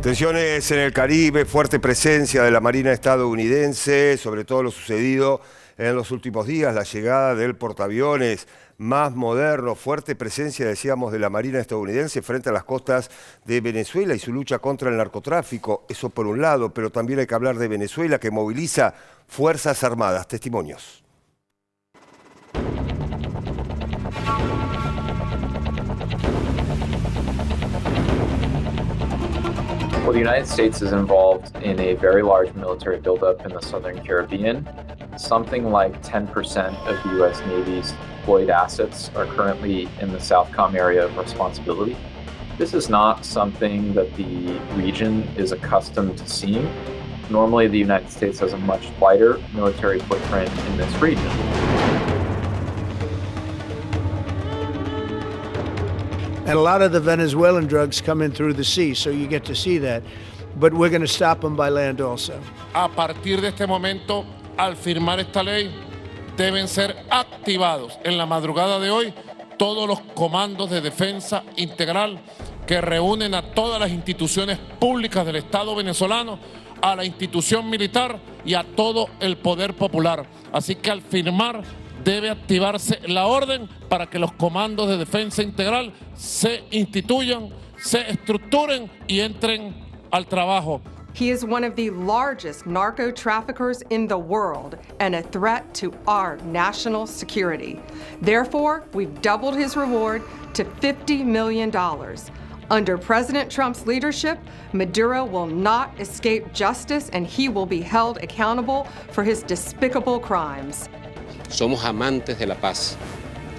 Tensiones en el Caribe, fuerte presencia de la Marina estadounidense, sobre todo lo sucedido en los últimos días, la llegada del portaaviones más moderno, fuerte presencia, decíamos, de la Marina estadounidense frente a las costas de Venezuela y su lucha contra el narcotráfico. Eso por un lado, pero también hay que hablar de Venezuela, que moviliza fuerzas armadas. Testimonios. Well, the United States is involved in a very large military buildup in the Southern Caribbean. Something like 10% of the U.S. Navy's deployed assets are currently in the SOUTHCOM area of responsibility. This is not something that the region is accustomed to seeing. Normally, the United States has a much lighter military footprint in this region. And a lot of the Venezuelan drugs come in through the sea, so you get to see that. But we're going to stop them by land also. A partir de este momento, al firmar esta ley, deben ser activados en la madrugada de hoy todos los comandos de defensa integral que reúnen a todas las instituciones públicas del Estado venezolano, a la institución militar y a todo el poder popular. Así que al firmar debe activarse la orden para que los comandos de defensa integral se instituyan, se estructuren y entren al trabajo. He is one of the largest narco traffickers in the world and a threat to our national security. Therefore, we've doubled his reward to $50 million. Under President Trump's leadership, Maduro will not escape justice and he will be held accountable for his despicable crimes. Somos amantes de la paz,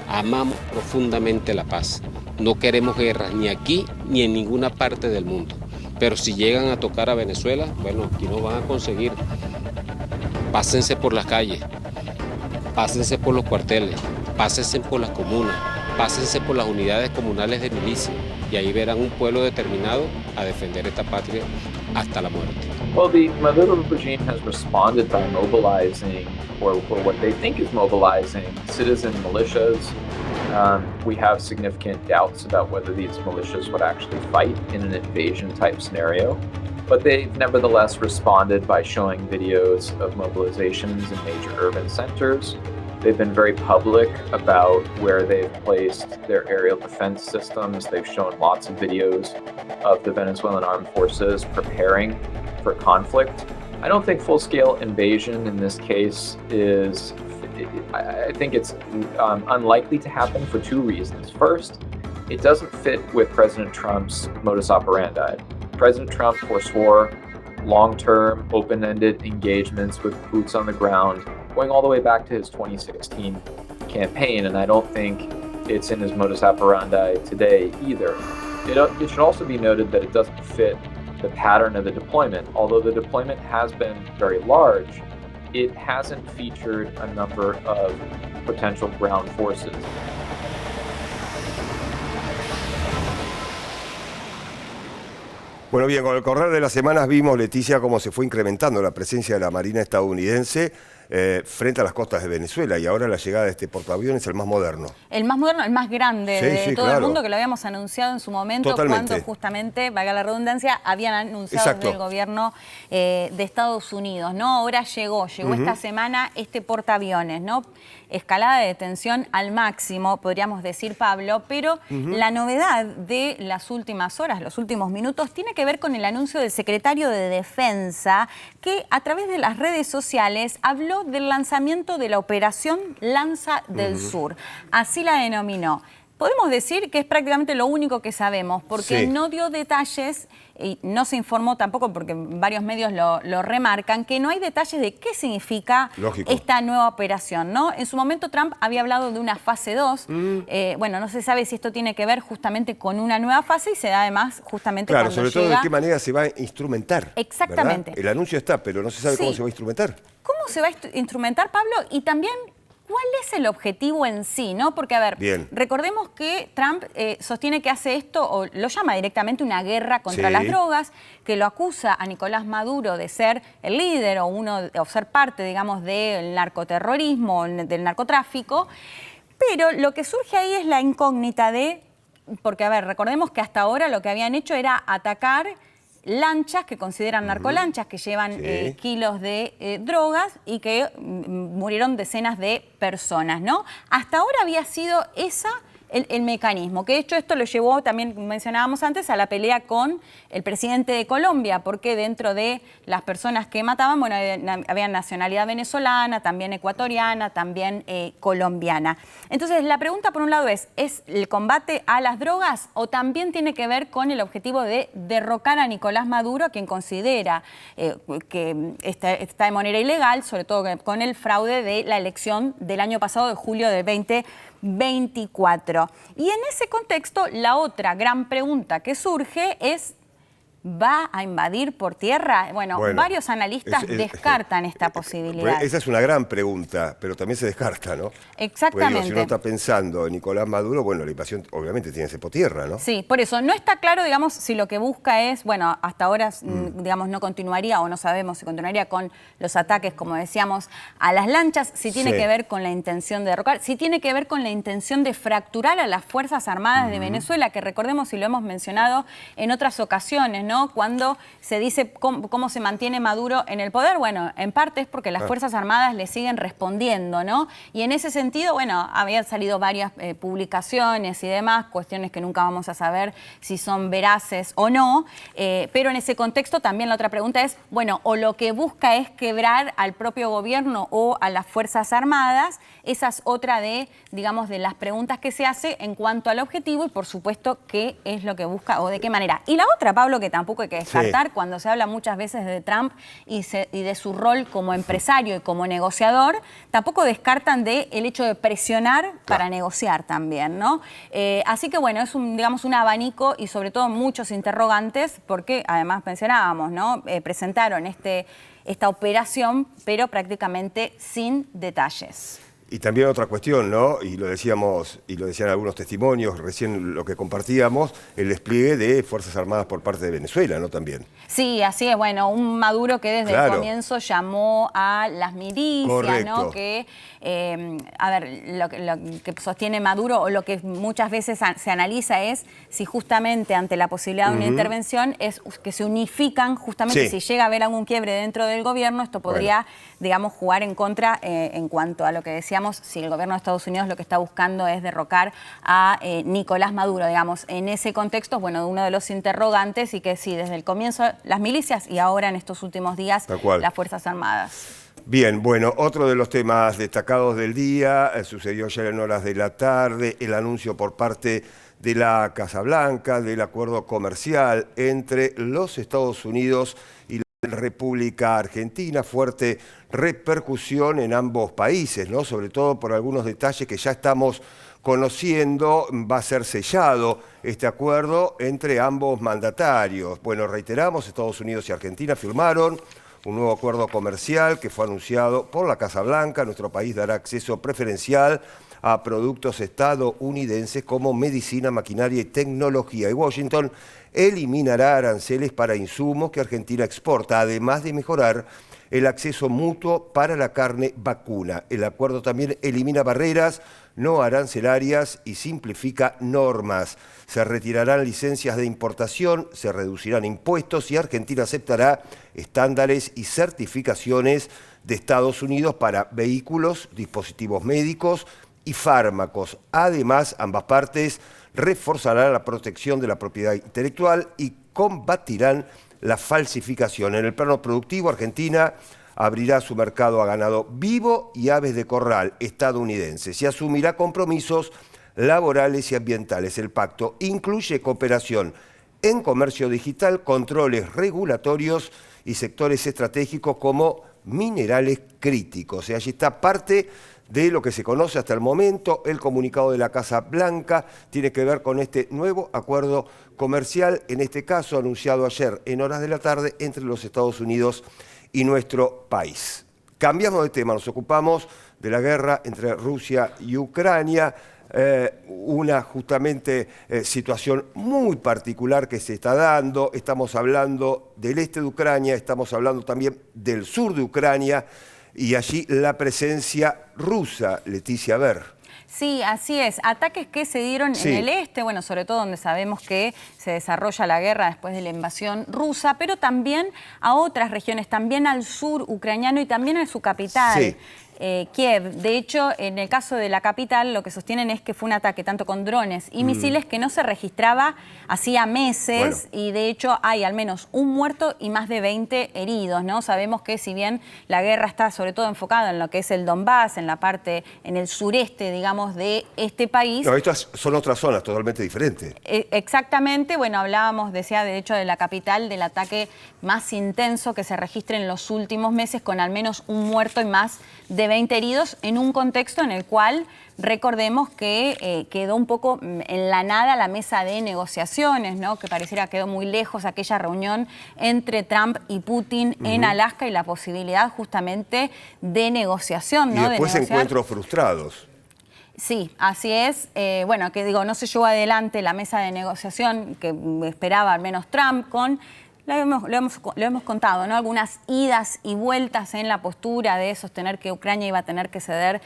amamos profundamente la paz. No queremos guerras ni aquí ni en ninguna parte del mundo. Pero si llegan a tocar a Venezuela, bueno, aquí no van a conseguir. Pásense por las calles, pásense por los cuarteles, pásense por las comunas, pásense por las unidades comunales de milicia y ahí verán un pueblo determinado a defender esta patria hasta la muerte. Well, the Maduro regime has responded by mobilizing, or what they think is mobilizing, citizen militias. We have significant doubts about whether these militias would actually fight in an invasion-type scenario, but they've nevertheless responded by showing videos of mobilizations in major urban centers. They've been very public about where they've placed their aerial defense systems. They've shown lots of videos of the Venezuelan armed forces preparing for conflict. I don't think full-scale invasion in this case is, I think it's unlikely to happen for two reasons. First, it doesn't fit with President Trump's modus operandi. President Trump forswore long-term, open-ended engagements with boots on the ground, going all the way back to his 2016 campaign, and I don't think it's in his modus operandi today either. It should also be noted that it doesn't fit the pattern of the deployment. Although the deployment has been very large, it hasn't featured a number of potential ground forces. Bueno, bien, con el correr de las semanas vimos, Leticia, cómo se fue incrementando la presencia de la Marina estadounidense frente a las costas de Venezuela, y ahora la llegada de este portaaviones, el más moderno. El más moderno, el más grande de todo claro. El mundo, que lo habíamos anunciado en su momento. Totalmente. Cuando justamente, valga la redundancia, habían anunciado desde el gobierno de Estados Unidos, ¿no? Ahora llegó esta semana este portaaviones, ¿no? Escalada de tensión al máximo, podríamos decir, Pablo, pero la novedad de las últimas horas, los últimos minutos, tiene que ver con el anuncio del secretario de Defensa, que a través de las redes sociales habló del lanzamiento de la operación Lanza del Sur. Así la denominó. Podemos decir que es prácticamente lo único que sabemos, porque no dio detalles y no se informó tampoco, porque varios medios lo remarcan, que no hay detalles de qué significa esta nueva operación, ¿no? En su momento Trump había hablado de una fase 2. Bueno, no se sabe si esto tiene que ver justamente con una nueva fase y se da además justamente claro, cuando sobre todo de qué manera se va a instrumentar. Exactamente. ¿Verdad? El anuncio está, pero no se sabe cómo se va a instrumentar. ¿Cómo se va a instrumentar, Pablo? Y también, ¿cuál es el objetivo en sí, no? Porque, a ver, recordemos que Trump sostiene que hace esto, o lo llama directamente una guerra contra las drogas, que lo acusa a Nicolás Maduro de ser el líder o ser parte, digamos, del narcoterrorismo, del narcotráfico. Pero lo que surge ahí es la incógnita de, porque, a ver, recordemos que hasta ahora lo que habían hecho era atacar lanchas que consideran narcolanchas, que llevan kilos de drogas y que murieron decenas de personas, ¿no? Hasta ahora había sido esa el mecanismo, que de hecho esto lo llevó, también mencionábamos antes, a la pelea con el presidente de Colombia, porque dentro de las personas que mataban, bueno, había nacionalidad venezolana, también ecuatoriana, también colombiana. Entonces, la pregunta por un lado ¿es el combate a las drogas o también tiene que ver con el objetivo de derrocar a Nicolás Maduro, quien considera que está de manera ilegal, sobre todo con el fraude de la elección del año pasado, de julio del 2024. Y en ese contexto, la otra gran pregunta que surge es, ¿va a invadir por tierra? Bueno, varios analistas descartan esta posibilidad. Esa es una gran pregunta, pero también se descarta, ¿no? Exactamente. Porque si uno está pensando en Nicolás Maduro, bueno, la invasión obviamente tiene que ser por tierra, ¿no? Sí, por eso no está claro, digamos, si lo que busca es, bueno, hasta ahora, digamos, no continuaría o no sabemos si continuaría con los ataques, como decíamos, a las lanchas, si tiene que ver con la intención de derrocar, si tiene que ver con la intención de fracturar a las Fuerzas Armadas de Venezuela, que recordemos y lo hemos mencionado en otras ocasiones, ¿no? Cuando se dice cómo se mantiene Maduro en el poder, bueno, en parte es porque las Fuerzas Armadas le siguen respondiendo, ¿no? Y en ese sentido, bueno, habían salido varias publicaciones y demás, cuestiones que nunca vamos a saber si son veraces o no, pero en ese contexto también la otra pregunta es, bueno, o lo que busca es quebrar al propio gobierno o a las Fuerzas Armadas. Esa es otra de, digamos, de las preguntas que se hace en cuanto al objetivo y, por supuesto, qué es lo que busca o de qué manera. Y la otra, Pablo, que tampoco hay que descartar, cuando se habla muchas veces de Trump y de su rol como empresario y como negociador, tampoco descartan el hecho de presionar para negociar también, ¿no? Así que, bueno, es digamos, un abanico y, sobre todo, muchos interrogantes, porque, además, mencionábamos, ¿no? Presentaron esta operación, pero prácticamente sin detalles. Y también otra cuestión, ¿no? Y lo decíamos, y lo decían algunos testimonios, recién lo que compartíamos, el despliegue de Fuerzas Armadas por parte de Venezuela, ¿no? También. Sí, así es. Bueno, un Maduro que desde el comienzo llamó a las milicias, ¿no? Que, a ver, lo que sostiene Maduro, o lo que muchas veces se analiza es si justamente ante la posibilidad de una intervención es que se unifican, justamente si llega a haber algún quiebre dentro del gobierno, esto podría, digamos, jugar en contra en cuanto a lo que decíamos, si el gobierno de Estados Unidos lo que está buscando es derrocar a Nicolás Maduro, digamos. En ese contexto, bueno, uno de los interrogantes y que sí, desde el comienzo las milicias y ahora en estos últimos días las Fuerzas Armadas. Bien, bueno, otro de los temas destacados del día, sucedió ayer en horas de la tarde, el anuncio por parte de la Casa Blanca del acuerdo comercial entre los Estados Unidos y la República Argentina. Fuerte repercusión en ambos países, ¿no? Sobre todo por algunos detalles que ya estamos conociendo. Va a ser sellado este acuerdo entre ambos mandatarios. Bueno, reiteramos, Estados Unidos y Argentina firmaron un nuevo acuerdo comercial que fue anunciado por la Casa Blanca. Nuestro país dará acceso preferencial a productos estadounidenses como medicina, maquinaria y tecnología. Y Washington eliminará aranceles para insumos que Argentina exporta, además de mejorar el acceso mutuo para la carne vacuna. El acuerdo también elimina barreras no arancelarias y simplifica normas. Se retirarán licencias de importación, se reducirán impuestos y Argentina aceptará estándares y certificaciones de Estados Unidos para vehículos, dispositivos médicos y fármacos. Además, ambas partes reforzarán la protección de la propiedad intelectual y combatirán la falsificación. En el plano productivo, Argentina abrirá su mercado a ganado vivo y aves de corral estadounidenses y asumirá compromisos laborales y ambientales. El pacto incluye cooperación en comercio digital, controles regulatorios y sectores estratégicos como minerales críticos. Y allí está parte de lo que se conoce hasta el momento. El comunicado de la Casa Blanca tiene que ver con este nuevo acuerdo comercial, en este caso anunciado ayer en horas de la tarde entre los Estados Unidos y nuestro país. Cambiamos de tema, nos ocupamos de la guerra entre Rusia y Ucrania, una justamente situación muy particular que se está dando. Estamos hablando del este de Ucrania, estamos hablando también del sur de Ucrania, y allí la presencia rusa. Leticia, a ver. Sí, así es. Ataques que se dieron en el este, bueno, sobre todo donde sabemos que se desarrolla la guerra después de la invasión rusa, pero también a otras regiones, también al sur ucraniano y también a su capital. Sí. Kiev. De hecho, en el caso de la capital, lo que sostienen es que fue un ataque tanto con drones y misiles que no se registraba hacía meses y de hecho hay al menos un muerto y más de 20 heridos, ¿no? Sabemos que si bien la guerra está sobre todo enfocada en lo que es el Donbass, en la parte, en el sureste, digamos, de este país. No, estas son otras zonas totalmente diferentes. Exactamente, bueno, hablábamos, decía, de hecho, de la capital, del ataque más intenso que se registra en los últimos meses, con al menos un muerto y más de 20 heridos, en un contexto en el cual recordemos que quedó un poco en la nada la mesa de negociaciones, ¿no? Que pareciera quedó muy lejos aquella reunión entre Trump y Putin en Alaska y la posibilidad justamente de negociación, ¿no? Y después encuentros frustrados. Sí, así es. Bueno, que digo, no se llevó adelante la mesa de negociación que esperaba al menos Trump con... Lo hemos contado, ¿no? Algunas idas y vueltas en la postura de sostener que Ucrania iba a tener que ceder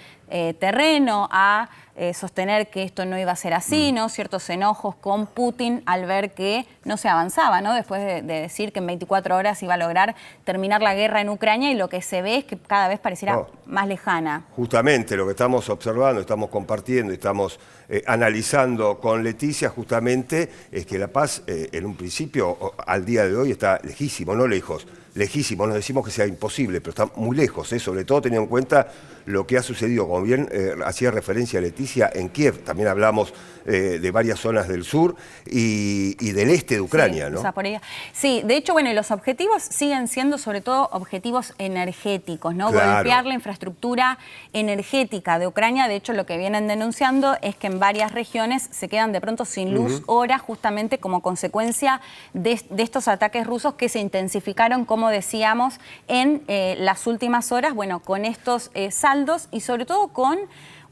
terreno, a sostener que esto no iba a ser así, ¿no? Ciertos enojos con Putin al ver que no se avanzaba, ¿no? Después de decir que en 24 horas iba a lograr terminar la guerra en Ucrania, y lo que se ve es que cada vez pareciera más lejana. Justamente lo que estamos observando, estamos compartiendo, estamos analizando con Leticia, justamente es que la paz en un principio, al día de hoy, está lejísimo, no lejos, lejísimo. No decimos que sea imposible, pero está muy lejos, sobre todo teniendo en cuenta lo que ha sucedido, como bien hacía referencia Leticia, en Kiev. También hablamos de varias zonas del sur y del este de Ucrania, sí, ¿no? Zaporizhia. Sí, de hecho, bueno, y los objetivos siguen siendo sobre todo objetivos energéticos, ¿no? Claro. Golpear la infraestructura energética de Ucrania. De hecho, lo que vienen denunciando es que en varias regiones se quedan de pronto sin luz horas, justamente como consecuencia de estos ataques rusos que se intensificaron, como decíamos, en las últimas horas, bueno, con estos saldos y sobre todo con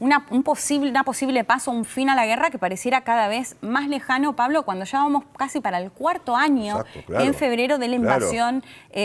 una posible paso, un fin a la guerra que pareciera cada vez más lejano, Pablo, cuando ya vamos casi para el cuarto año, en febrero, de la invasión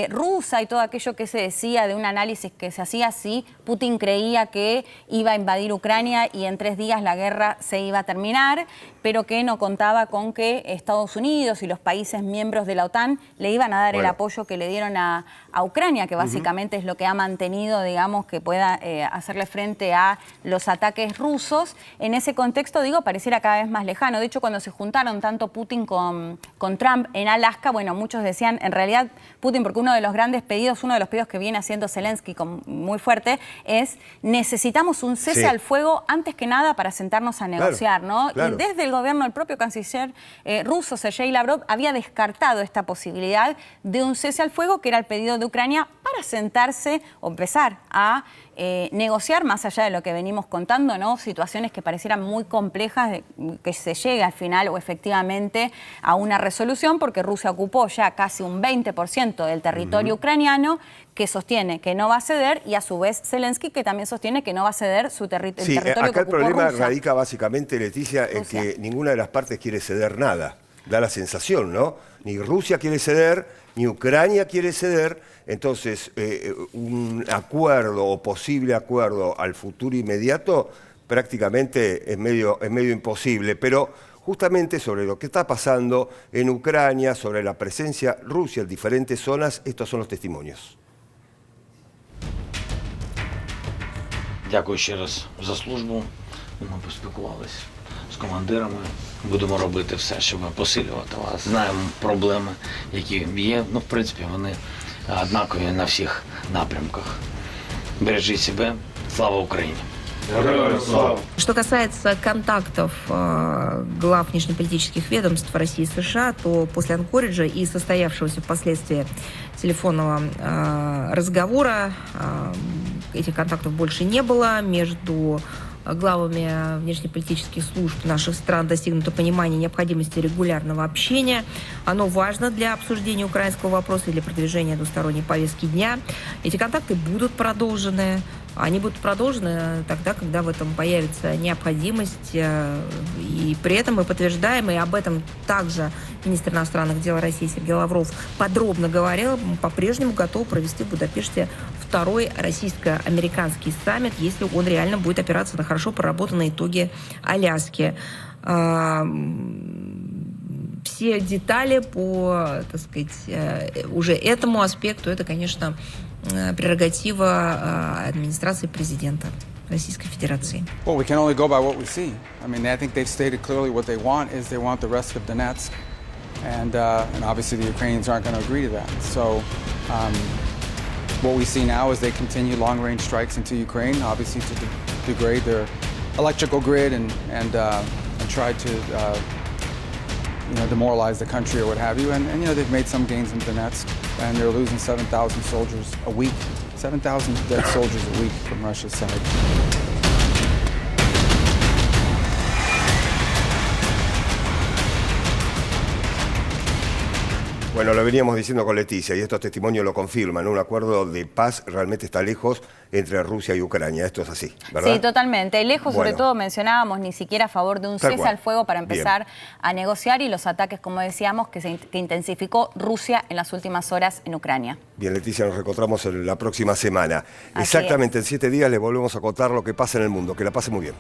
rusa y todo aquello que se decía de un análisis que se hacía así. Putin creía que iba a invadir Ucrania y en 3 días la guerra se iba a terminar, pero que no contaba con que Estados Unidos y los países miembros de la OTAN le iban a dar el apoyo que le dieron a Ucrania, que básicamente es lo que ha mantenido, digamos, que pueda hacerle frente a los ataques rusos. En ese contexto, digo, pareciera cada vez más lejano. De hecho, cuando se juntaron tanto Putin con Trump en Alaska, bueno, muchos decían, en realidad, Putin, porque uno de los pedidos que viene haciendo Zelensky muy fuerte, es necesitamos un cese al fuego antes que nada para sentarnos a negociar, ¿no? Y desde el gobierno, el propio canciller ruso, Sergei Lavrov, había descartado esta posibilidad de un cese al fuego, que era el pedido de Ucrania, para sentarse o empezar a negociar, más allá de lo que venimos contando, ¿no? Situaciones que parecieran muy complejas, de que se llegue al final o efectivamente a una resolución, porque Rusia ocupó ya casi un 20% del territorio ucraniano, que sostiene que no va a ceder, y a su vez Zelensky, que también sostiene que no va a ceder su territorio que ocupó Rusia. Acá el problema radica básicamente, Leticia, en que ninguna de las partes quiere ceder nada. Da la sensación, ¿no? Ni Rusia quiere ceder, ni Ucrania quiere ceder. Entonces, un acuerdo o posible acuerdo al futuro inmediato prácticamente es medio imposible. Pero justamente sobre lo que está pasando en Ucrania, sobre la presencia rusa en diferentes zonas, estos son los testimonios. Дякую ще раз за службу. Ми поспілкувалися з командирами. Будемо робити все, щоб посилювати вас. Знаємо проблеми, які є. Ну, в принципі, вони однакові на всіх напрямках. Бережіть себе. Слава Україні! Что касается контактов глав внешнеполитических ведомств России и США, то после Анкориджа и состоявшегося впоследствии телефонного разговора этих контактов больше не было. Между главами внешнеполитических служб наших стран достигнуто понимание необходимости регулярного общения. Оно важно для обсуждения украинского вопроса и для продвижения двусторонней повестки дня. Эти контакты будут продолжены. Они будут продолжены тогда, когда в этом появится необходимость. И при этом мы подтверждаем, и об этом также министр иностранных дел России Сергей Лавров подробно говорил, по-прежнему готов провести в Будапеште второй российско-американский саммит, если он реально будет опираться на хорошо проработанные итоги Аляски. Все детали по, так сказать, уже этому аспекту, это, конечно, прерогатива администрации президента Российской Федерации. Well, we can only go by what we see. I mean, I think they've stated clearly what they want is they want the rest of Donetsk, and obviously the Ukrainians aren't going to agree to that. So, what we see now is they continue long-range strikes into Ukraine, obviously to degrade their electrical grid and try to demoralize the country or what have you. And they've made some gains in Donetsk, and they're losing 7,000 soldiers a week. 7,000 dead soldiers a week from Russia's side. Bueno, lo veníamos diciendo con Leticia y estos testimonios lo confirman, ¿no? Un acuerdo de paz realmente está lejos entre Rusia y Ucrania. Esto es así, ¿verdad? Sí, totalmente. Lejos, sobre todo, mencionábamos, ni siquiera a favor de un cese al fuego para empezar a negociar y los ataques, como decíamos, que intensificó Rusia en las últimas horas en Ucrania. Bien, Leticia, nos reencontramos en la próxima semana. Exactamente, en 7 días les volvemos a contar lo que pasa en el mundo. Que la pase muy bien.